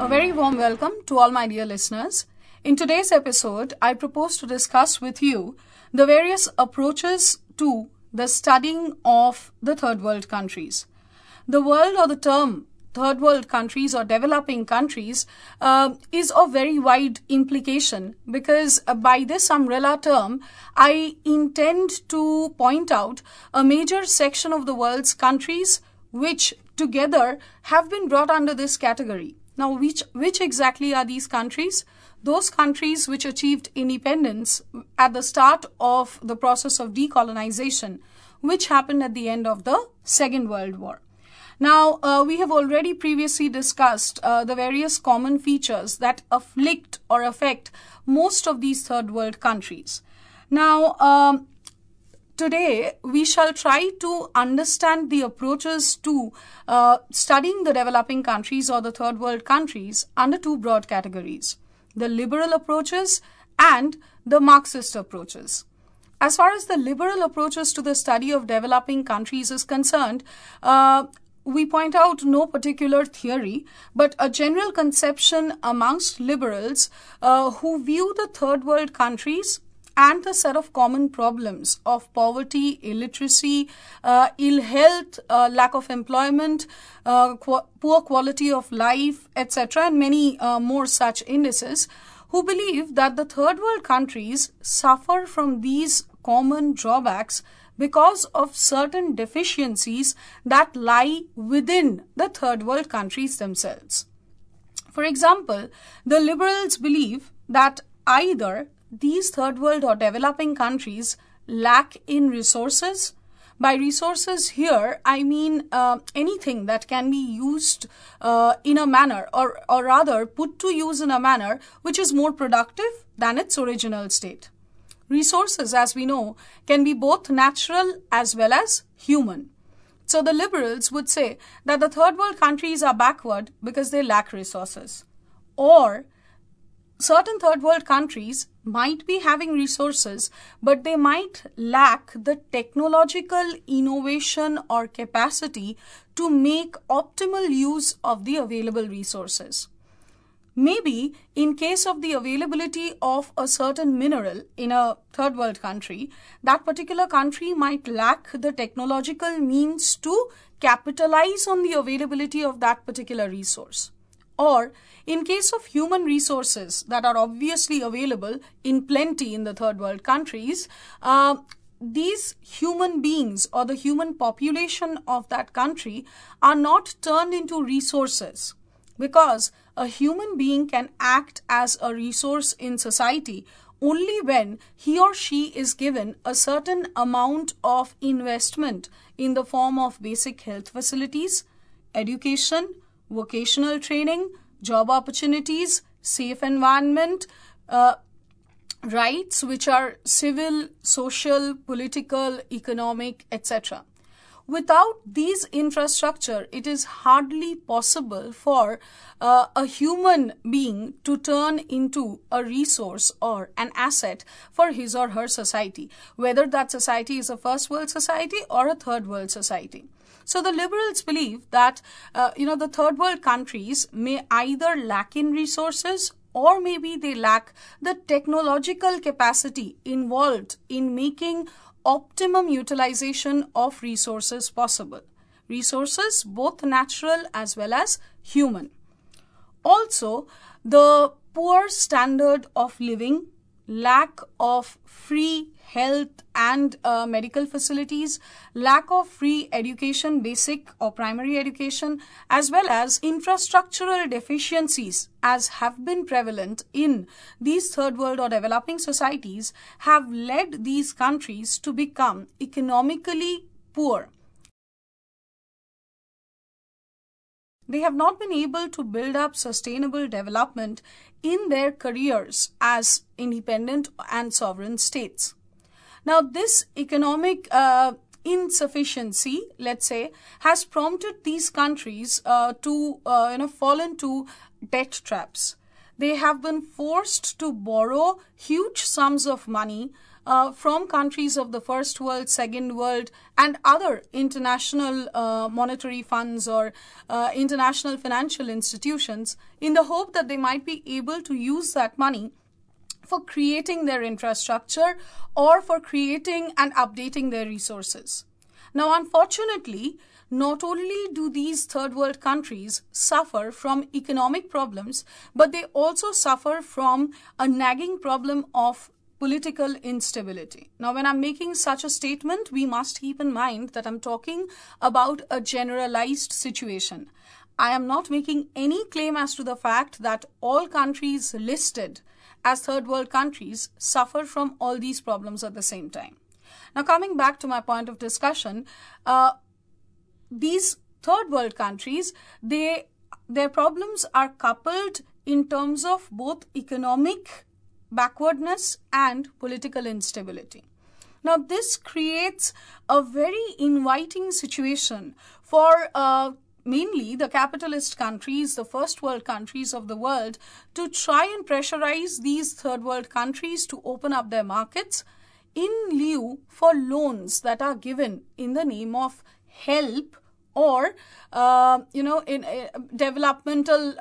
A very warm welcome to all my dear listeners. In today's episode, I propose to discuss with you the various approaches to the studying of the third world countries. The world, or the term third world countries or developing countries, is of very wide implication, because by this umbrella term, I intend to point out a major section of the world's countries which together have been brought under this category. Now, which exactly are these countries? Those countries which achieved independence at the start of the process of decolonization, which happened at the end of the Second World War. Now, we have already previously discussed the various common features that afflict or affect most of these third world countries. Now, today, we shall try to understand the approaches to studying the developing countries or the third world countries under two broad categories: the liberal approaches and the Marxist approaches. As far as the liberal approaches to the study of developing countries is concerned, we point out no particular theory, but a general conception amongst liberals who view the third world countries and the set of common problems of poverty, illiteracy, ill health, lack of employment, poor quality of life, etc., and many more such indices, who believe that the third world countries suffer from these common drawbacks because of certain deficiencies that lie within the third world countries themselves. For example, the liberals believe that either these third world or developing countries lack in resources. By resources here, I mean anything that can be used in a manner, or rather put to use in a manner which is more productive than its original state. Resources, as we know, can be both natural as well as human. So the liberals would say that the third world countries are backward because they lack resources. Or certain third world countries might be having resources, but they might lack the technological innovation or capacity to make optimal use of the available resources. Maybe in case of the availability of a certain mineral in a third world country, that particular country might lack the technological means to capitalize on the availability of that particular resource. Or in case of human resources that are obviously available in plenty in the third world countries, these human beings or the human population of that country are not turned into resources, because a human being can act as a resource in society only when he or she is given a certain amount of investment in the form of basic health facilities, education, vocational training, job opportunities, safe environment, rights which are civil, social, political, economic, etc. Without these infrastructure, it is hardly possible for a human being to turn into a resource or an asset for his or her society, whether that society is a first world society or a third world society. So the liberals believe that the third world countries may either lack in resources, or maybe they lack the technological capacity involved in making optimum utilization of resources possible. Resources both natural as well as human. Also, the poor standard of living, lack of free health and medical facilities, lack of free education, basic or primary education, as well as infrastructural deficiencies as have been prevalent in these third world or developing societies, have led these countries to become economically poor. They have not been able to build up sustainable development in their careers as independent and sovereign states. Now, this economic insufficiency, let's say, has prompted these countries to fall into debt traps. They have been forced to borrow huge sums of money from countries of the first world, second world, and other international monetary funds or international financial institutions in the hope that they might be able to use that money for creating their infrastructure or for creating and updating their resources. Now, unfortunately, not only do these third world countries suffer from economic problems, but they also suffer from a nagging problem of political instability. Now, when I'm making such a statement, we must keep in mind that I'm talking about a generalized situation. I am not making any claim as to the fact that all countries listed as third world countries suffer from all these problems at the same time. Now, coming back to my point of discussion, these third world countries, their problems are coupled in terms of both economic backwardness and political instability. Now, this creates a very inviting situation for mainly the capitalist countries, the first world countries of the world, to try and pressurize these third world countries to open up their markets in lieu for loans that are given in the name of help or, in developmental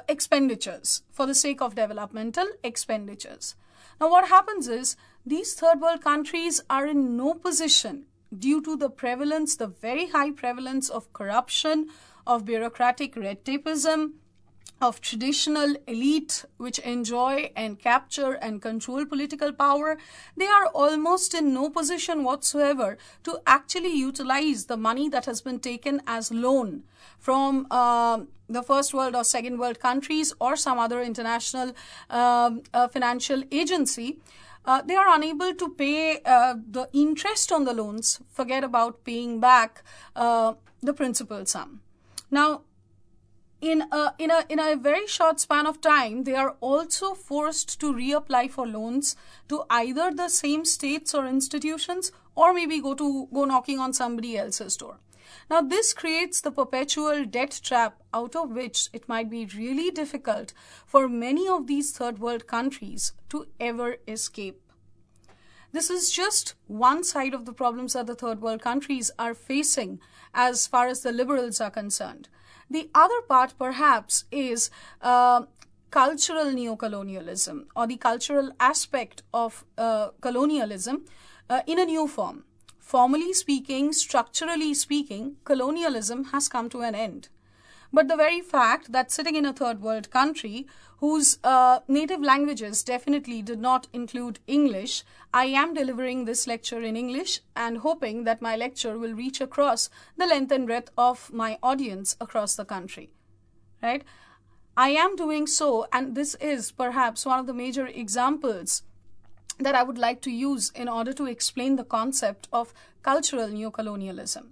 expenditures, for the sake of developmental expenditures. Now, what happens is these third world countries are in no position, due to the prevalence, the very high prevalence of corruption, of bureaucratic red tapeism, of traditional elite which enjoy and capture and control political power. They are almost in no position whatsoever to actually utilize the money that has been taken as loan from the first world or second world countries or some other international financial agency. They are unable to pay the interest on the loans, forget about paying back the principal sum. Now, in a very short span of time, they are also forced to reapply for loans to either the same states or institutions, or maybe go knocking on somebody else's door. Now, this creates the perpetual debt trap out of which it might be really difficult for many of these third world countries to ever escape. This is just one side of the problems that the third world countries are facing as far as the liberals are concerned. The other part perhaps is cultural neocolonialism, or the cultural aspect of colonialism in a new form. Formally speaking, structurally speaking, colonialism has come to an end. But the very fact that sitting in a third world country whose native languages definitely did not include English, I am delivering this lecture in English and hoping that my lecture will reach across the length and breadth of my audience across the country, right? I am doing so, and this is perhaps one of the major examples that I would like to use in order to explain the concept of cultural neocolonialism.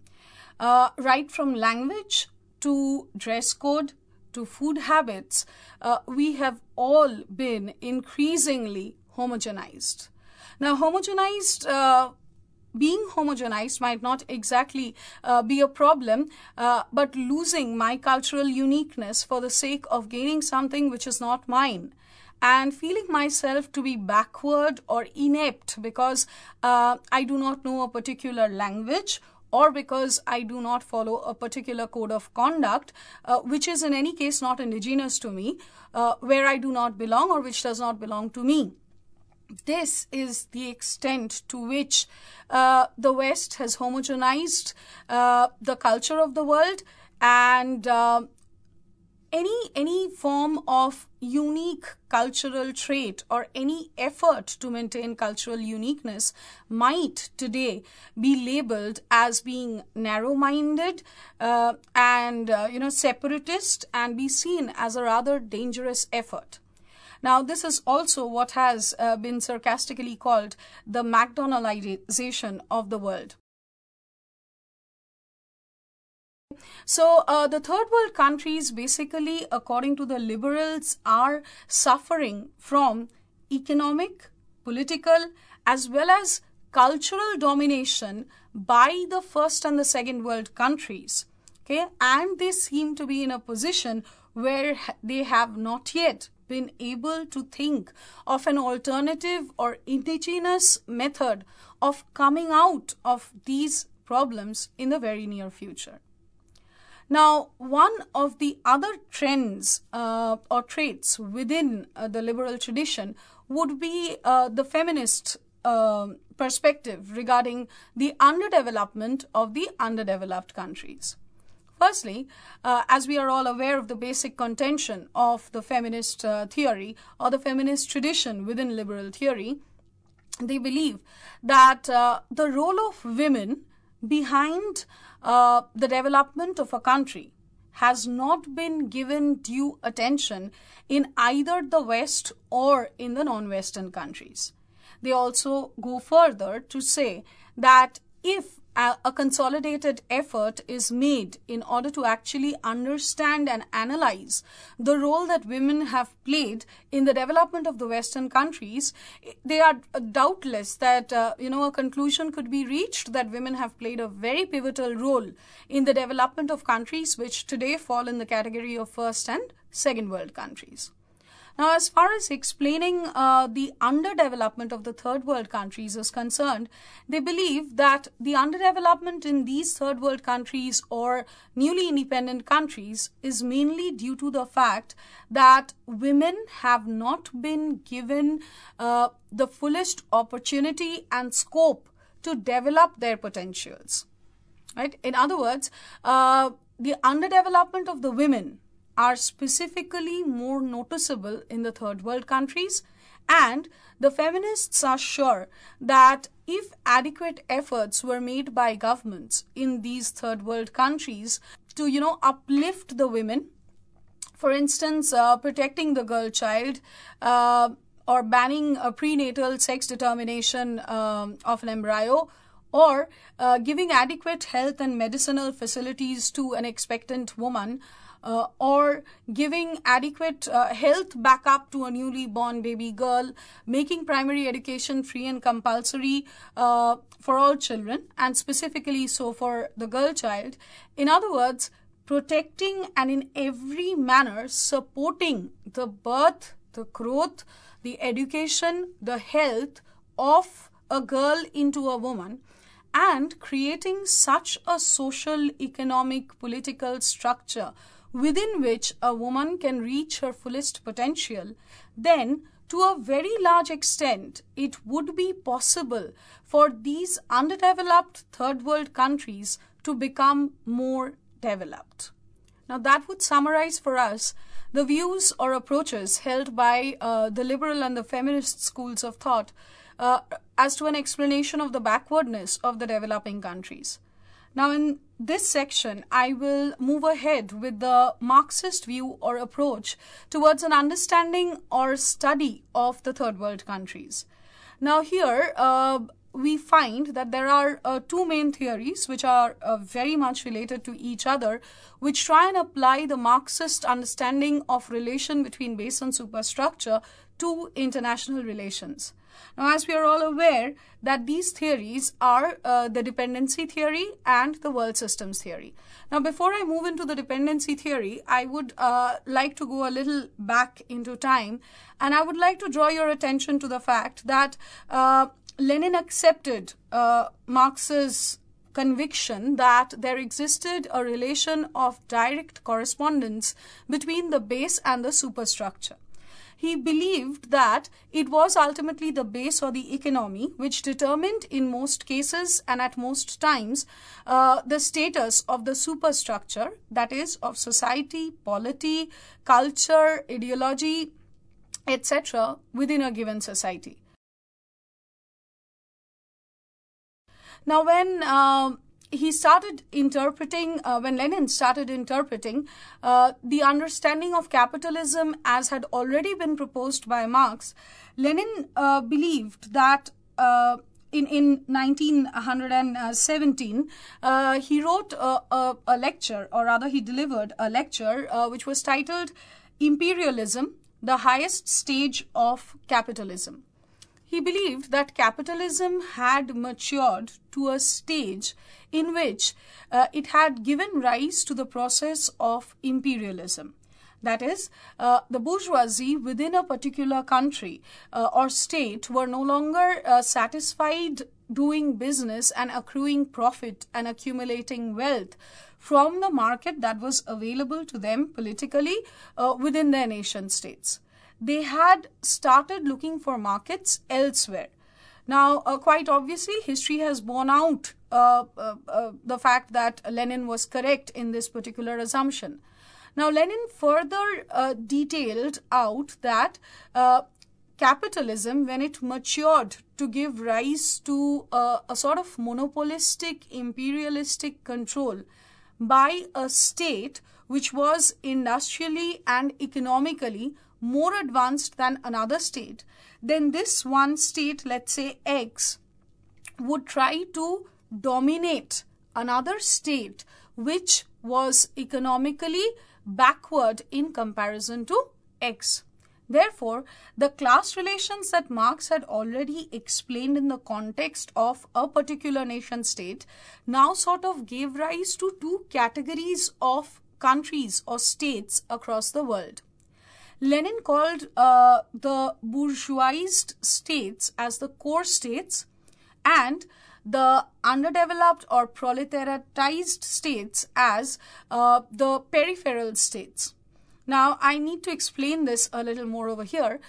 Right from language to dress code to food habits, we have all been increasingly homogenized. Now, being homogenized might not exactly be a problem, but losing my cultural uniqueness for the sake of gaining something which is not mine, and feeling myself to be backward or inept because I do not know a particular language, or because I do not follow a particular code of conduct, which is in any case not indigenous to me, where I do not belong or which does not belong to me. This is the extent to which the West has homogenized the culture of the world, and any form of unique cultural trait or any effort to maintain cultural uniqueness might today be labeled as being narrow-minded and separatist, and be seen as a rather dangerous effort. Now, this is also what has been sarcastically called the McDonaldization of the world. So, the third world countries basically, according to the liberals, are suffering from economic, political, as well as cultural domination by the first and the second world countries. Okay, and they seem to be in a position where they have not yet been able to think of an alternative or indigenous method of coming out of these problems in the very near future. Now, one of the other trends or traits within the liberal tradition would be the feminist perspective regarding the underdevelopment of the underdeveloped countries. Firstly, as we are all aware of the basic contention of the feminist theory or the feminist tradition within liberal theory, they believe that the role of women behind the development of a country has not been given due attention in either the West or in the non-Western countries. They also go further to say that if a consolidated effort is made in order to actually understand and analyze the role that women have played in the development of the Western countries, they are doubtless that, a conclusion could be reached that women have played a very pivotal role in the development of countries which today fall in the category of first and second world countries. Now, as far as explaining the underdevelopment of the third world countries is concerned, they believe that the underdevelopment in these third world countries or newly independent countries is mainly due to the fact that women have not been given the fullest opportunity and scope to develop their potentials. Right? In other words, the underdevelopment of the women are specifically more noticeable in the third world countries, and the feminists are sure that if adequate efforts were made by governments in these third world countries to, uplift the women, for instance, protecting the girl child or banning prenatal sex determination of an embryo, or giving adequate health and medicinal facilities to an expectant woman, or giving adequate health backup to a newly born baby girl, making primary education free and compulsory for all children, and specifically so for the girl child. In other words, protecting and in every manner supporting the birth, the growth, the education, the health of a girl into a woman, and creating such a social, economic, political structure within which a woman can reach her fullest potential, then to a very large extent it would be possible for these underdeveloped third world countries to become more developed. Now, that would summarize for us the views or approaches held by the liberal and the feminist schools of thought as to an explanation of the backwardness of the developing countries. Now, in this section, I will move ahead with the Marxist view or approach towards an understanding or study of the third world countries. Now, here we find that there are two main theories which are very much related to each other, which try and apply the Marxist understanding of relation between base and superstructure to international relations. Now, as we are all aware that these theories are the dependency theory and the world systems theory. Now, before I move into the dependency theory, I would like to go a little back into time, and I would like to draw your attention to the fact that Lenin accepted Marx's conviction that there existed a relation of direct correspondence between the base and the superstructure. He believed that it was ultimately the base or the economy which determined in most cases and at most times the status of the superstructure, that is, of society, polity, culture, ideology, etc. within a given society. Now, when he started interpreting, when Lenin started interpreting the understanding of capitalism as had already been proposed by Marx, Lenin believed that in 1917, he wrote a lecture, or rather he delivered a lecture which was titled Imperialism, the Highest Stage of Capitalism. He believed that capitalism had matured to a stage in which it had given rise to the process of imperialism. That is, the bourgeoisie within a particular country or state were no longer satisfied doing business and accruing profit and accumulating wealth from the market that was available to them politically within their nation states. They had started looking for markets elsewhere. Now, quite obviously, history has borne out the fact that Lenin was correct in this particular assumption. Now, Lenin further detailed out that capitalism, when it matured to give rise to a sort of monopolistic, imperialistic control by a state which was industrially and economically more advanced than another state, then this one state, let's say X, would try to dominate another state which was economically backward in comparison to X. Therefore, the class relations that Marx had already explained in the context of a particular nation state now sort of gave rise to two categories of countries or states across the world. Lenin called the bourgeoised states as the core states and the underdeveloped or proletariatized states as the peripheral states. Now, I need to explain this a little more over here.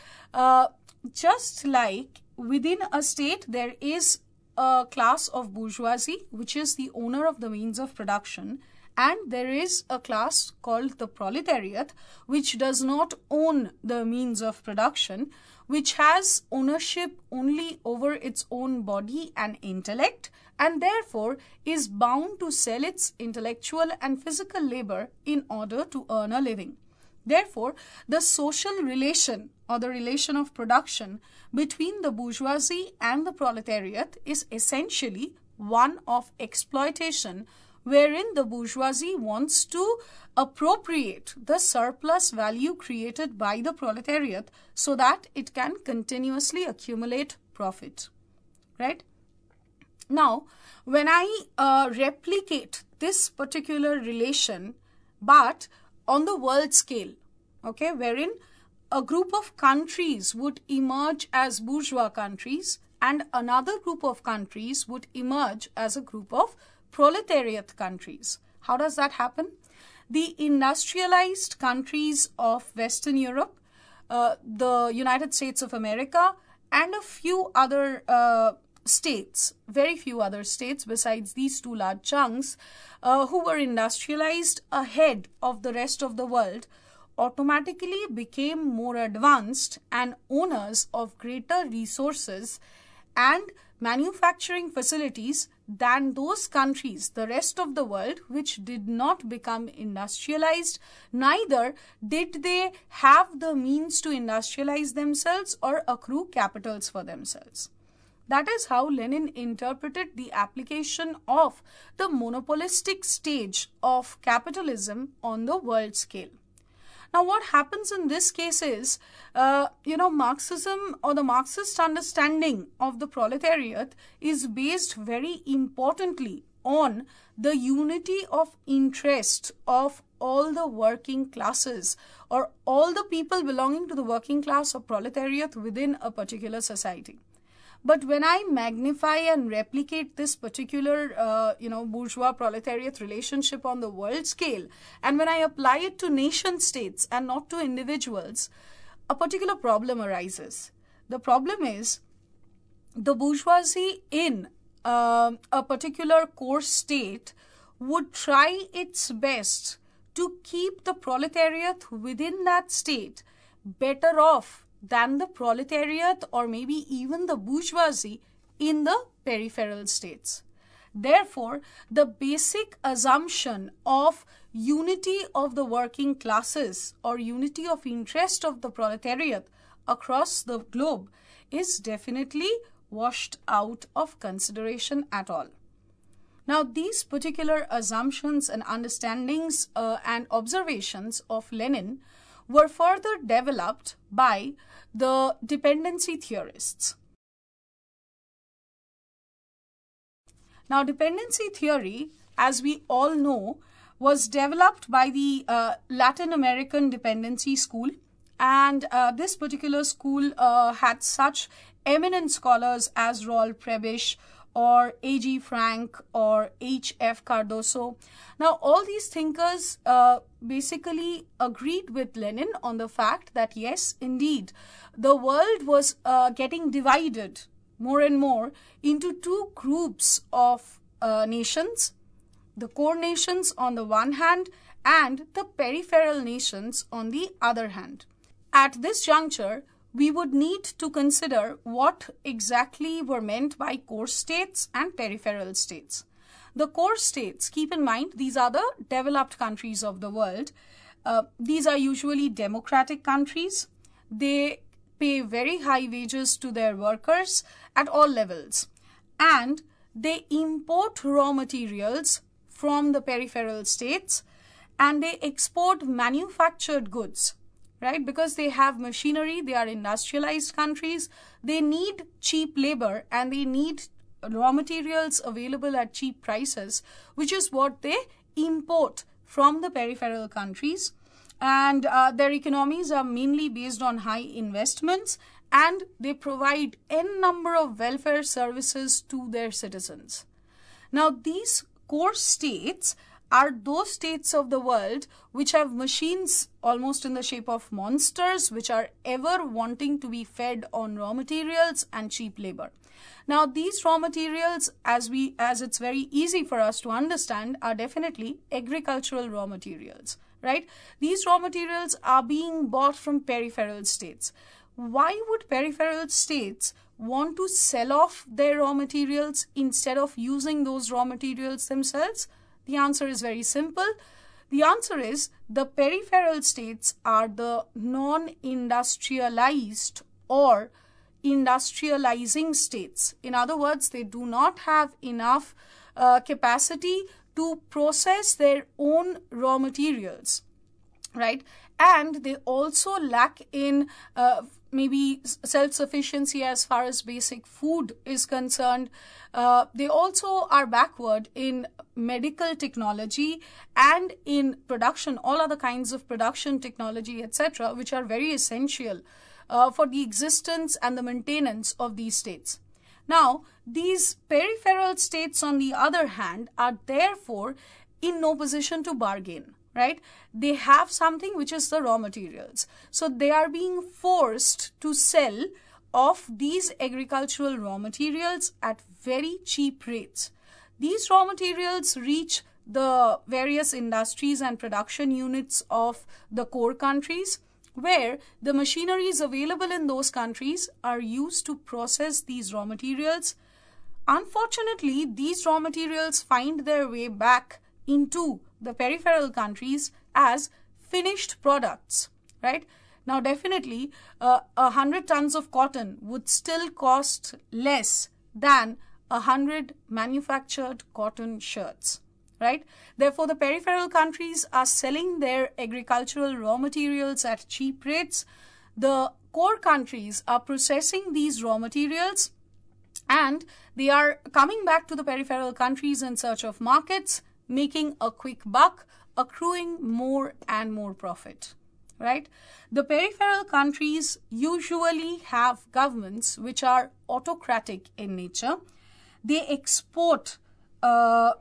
Just like within a state, there is a class of bourgeoisie, which is the owner of the means of production, and there is a class called the proletariat, which does not own the means of production, which has ownership only over its own body and intellect, and therefore is bound to sell its intellectual and physical labor in order to earn a living. Therefore, the social relation or the relation of production between the bourgeoisie and the proletariat is essentially one of exploitation, wherein the bourgeoisie wants to appropriate the surplus value created by the proletariat so that it can continuously accumulate profit. Right? Now, when I replicate this particular relation, but on the world scale, okay, wherein a group of countries would emerge as bourgeois countries and another group of countries would emerge as a group of proletariat countries. How does that happen? The industrialized countries of Western Europe, the United States of America, and a few other states, very few other states besides these two large chunks, who were industrialized ahead of the rest of the world, automatically became more advanced and owners of greater resources and manufacturing facilities than those countries, the rest of the world, which did not become industrialized, neither did they have the means to industrialize themselves or accrue capitals for themselves. That is how Lenin interpreted the application of the monopolistic stage of capitalism on the world scale. Now, what happens in this case is, Marxism or the Marxist understanding of the proletariat is based very importantly on the unity of interest of all the working classes or all the people belonging to the working class or proletariat within a particular society. But when I magnify and replicate this particular, bourgeois proletariat relationship on the world scale, and when I apply it to nation states and not to individuals, a particular problem arises. The problem is the bourgeoisie in a particular core state would try its best to keep the proletariat within that state better off than the proletariat or maybe even the bourgeoisie in the peripheral states. Therefore, the basic assumption of unity of the working classes or unity of interest of the proletariat across the globe is definitely washed out of consideration at all. Now, these particular assumptions and understandings and observations of Lenin were further developed by the dependency theorists. Now, dependency theory, as we all know, was developed by the Latin American Dependency School, and this particular school had such eminent scholars as Rolf Prebisch or A.G. Frank or H.F. Cardoso. Now, all these thinkers basically agreed with Lenin on the fact that yes, indeed, the world was getting divided more and more into two groups of nations, the core nations on the one hand and the peripheral nations on the other hand. At this juncture, we would need to consider what exactly were meant by core states and peripheral states. The core states, keep in mind, these are the developed countries of the world. These are usually democratic countries. They pay very high wages to their workers at all levels, and they import raw materials from the peripheral states, and they export manufactured goods, right? Because they have machinery, they are industrialized countries, they need cheap labor and they need raw materials available at cheap prices, which is what they import from the peripheral countries. And their economies are mainly based on high investments, and they provide n number of welfare services to their citizens. Now, these core states are those states of the world which have machines almost in the shape of monsters, which are ever wanting to be fed on raw materials and cheap labor. Now, these raw materials, as it's very easy for us to understand, are definitely agricultural raw materials, right? These raw materials are being bought from peripheral states. Why would peripheral states want to sell off their raw materials instead of using those raw materials themselves? The answer is very simple. The answer is the peripheral states are the non-industrialized or industrializing states. In other words, they do not have enough capacity to process their own raw materials, right? And they also lack in maybe self-sufficiency as far as basic food is concerned. They also are backward in medical technology and in production, all other kinds of production technology, etc., which are very essential for the existence and the maintenance of these states. Now, these peripheral states, on the other hand, are therefore in no position to bargain, right? They have something which is the raw materials. So they are being forced to sell off these agricultural raw materials at very cheap rates. These raw materials reach the various industries and production units of the core countries, where the machineries available in those countries are used to process these raw materials. Unfortunately, these raw materials find their way back into the peripheral countries as finished products, right? Now, definitely, 100 tons of cotton would still cost less than 100 manufactured cotton shirts, right? Therefore, the peripheral countries are selling their agricultural raw materials at cheap rates. The core countries are processing these raw materials, and they are coming back to the peripheral countries in search of markets, making a quick buck, accruing more and more profit, right? The peripheral countries usually have governments which are autocratic in nature. They export raw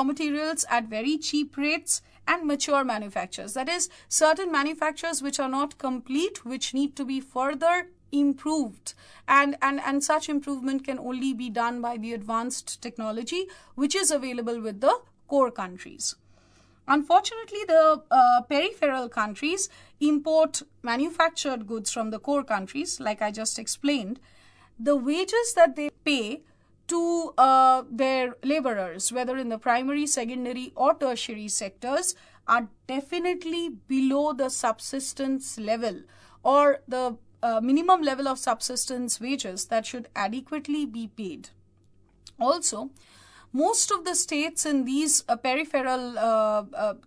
materials at very cheap rates and mature manufactures. That is, certain manufactures which are not complete, which need to be further improved, and such improvement can only be done by the advanced technology which is available with the core countries. Unfortunately, the peripheral countries import manufactured goods from the core countries, like I just explained. The wages that they pay to their laborers, whether in the primary, secondary or tertiary sectors, are definitely below the subsistence level or the minimum level of subsistence wages that should adequately be paid. Also, most of the states in these peripheral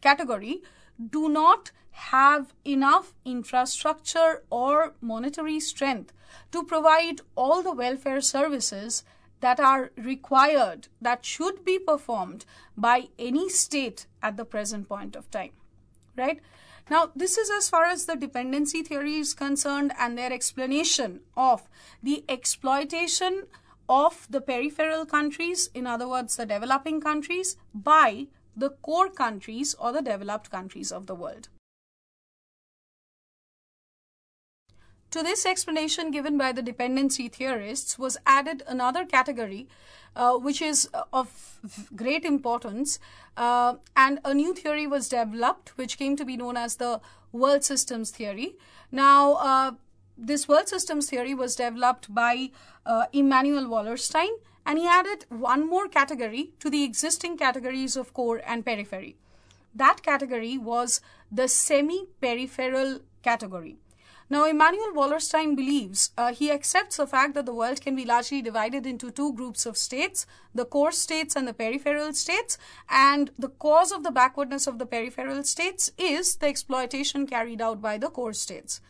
category do not have enough infrastructure or monetary strength to provide all the welfare services that are required, that should be performed by any state at the present point of time, right? Now, this is as far as the dependency theory is concerned and their explanation of the exploitation of the peripheral countries, in other words, the developing countries, by the core countries or the developed countries of the world. To this explanation given by the dependency theorists was added another category which is of great importance, and a new theory was developed which came to be known as the world systems theory. Now, this world systems theory was developed by Immanuel Wallerstein, and he added one more category to the existing categories of core and periphery. That category was the semi-peripheral category. Now, Immanuel Wallerstein believes, he accepts the fact that the world can be largely divided into two groups of states, the core states and the peripheral states, and the cause of the backwardness of the peripheral states is the exploitation carried out by the core states.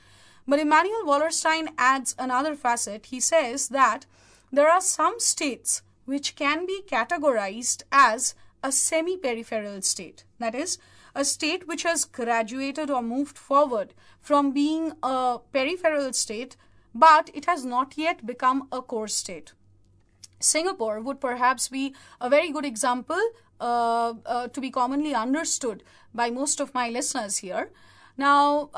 But Immanuel Wallerstein adds another facet. He says that there are some states which can be categorized as a semi-peripheral state, that is, a state which has graduated or moved forward from being a peripheral state, but it has not yet become a core state. Singapore would perhaps be a very good example to be commonly understood by most of my listeners here. Now,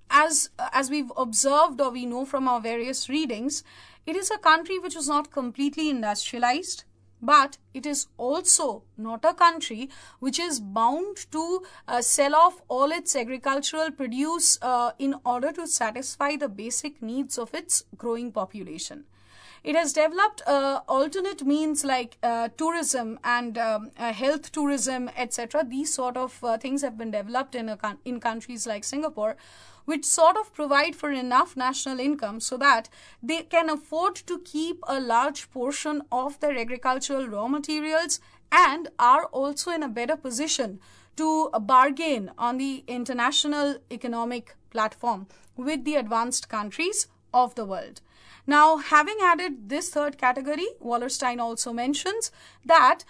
as we've observed or we know from our various readings, it is a country which is not completely industrialized, but it is also not a country which is bound to sell off all its agricultural produce in order to satisfy the basic needs of its growing population. It has developed alternate means like tourism and health tourism, etc. These sort of things have been developed in countries like Singapore, which sort of provide for enough national income so that they can afford to keep a large portion of their agricultural raw materials and are also in a better position to bargain on the international economic platform with the advanced countries of the world. Now, having added this third category, Wallerstein also mentions that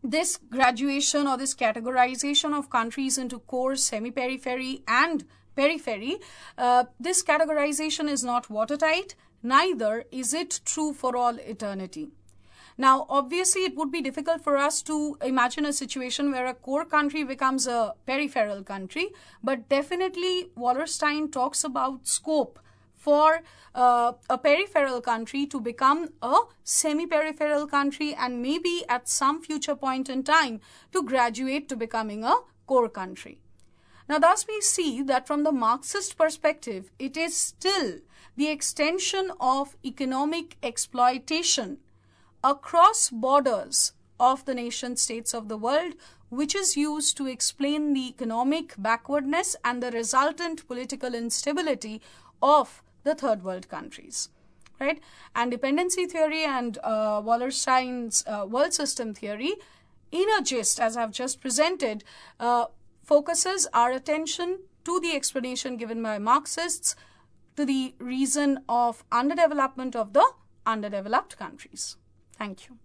this graduation or this categorization of countries into core, semi-periphery and periphery, this categorization is not watertight, neither is it true for all eternity. Now, obviously, it would be difficult for us to imagine a situation where a core country becomes a peripheral country, but definitely Wallerstein talks about scope for a peripheral country to become a semi-peripheral country and maybe at some future point in time to graduate to becoming a core country. Now, thus we see that from the Marxist perspective, it is still the extension of economic exploitation across borders of the nation states of the world, which is used to explain the economic backwardness and the resultant political instability of the third world countries, right? And dependency theory and Wallerstein's world system theory, in a gist, as I've just presented, focuses our attention to the explanation given by Marxists to the reason of underdevelopment of the underdeveloped countries. Thank you.